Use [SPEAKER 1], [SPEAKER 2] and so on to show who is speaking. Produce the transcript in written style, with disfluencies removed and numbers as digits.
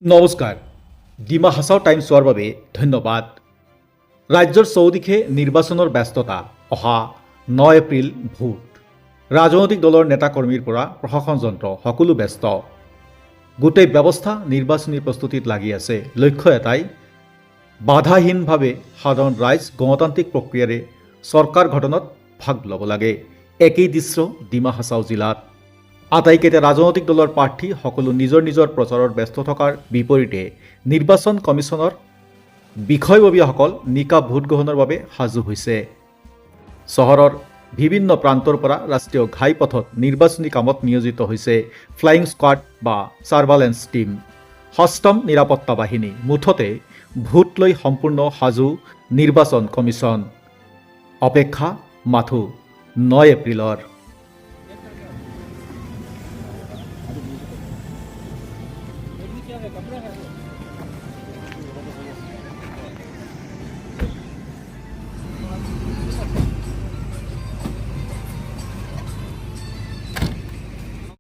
[SPEAKER 1] নমস্কাৰ ডিমা হাছাও টাইমছ চোৱাৰ বাবে ধন্যবাদ। ৰাজ্যৰ চৌদিশে নিৰ্বাচনৰ ব্যস্ততা। অহা 9 এপ্ৰিল ভোট। ৰাজনৈতিক দলৰ নেতাকৰ্মীৰ পৰা প্ৰশাসন যন্ত্ৰ সকলো ব্যস্ত। গোটেই ব্যৱস্থা নিৰ্বাচনী প্ৰস্তুতিত লাগি আছে। লক্ষ্য এটাই, বাধাহীনভাৱে সাধাৰণ ৰাইজ গণতান্ত্ৰিক প্ৰক্ৰিয়াৰে চৰকাৰ গঠনত ভাগ ল'ব লাগে। একেই দৃশ্য ডিমা হাছাও জিলাত। আটাইকেইটা ৰাজনৈতিক দলৰ প্ৰাৰ্থী সকলো নিজৰ নিজৰ প্ৰচাৰৰ ব্যস্ত থকাৰ বিপৰীতে নিৰ্বাচন কমিছনৰ বিষয়ববীয়াসকল নিকা ভোট গ্ৰহণৰ বাবে সাজু হৈছে। চহৰৰ বিভিন্ন প্ৰান্তৰ পৰা ৰাষ্ট্ৰীয় ঘাইপথত নিৰ্বাচনী কামত নিয়োজিত হৈছে ফ্লাইং স্কোৱাড বা ছাৰ্ভাইলেন্স টীম, সষ্টম নিৰাপত্তা বাহিনী। মুঠতে ভোট লৈ সম্পূৰ্ণ সাজু নিৰ্বাচন কমিছন। অপেক্ষা মাথো 9 এপ্ৰিলৰ।
[SPEAKER 2] क्या है कपड़ा है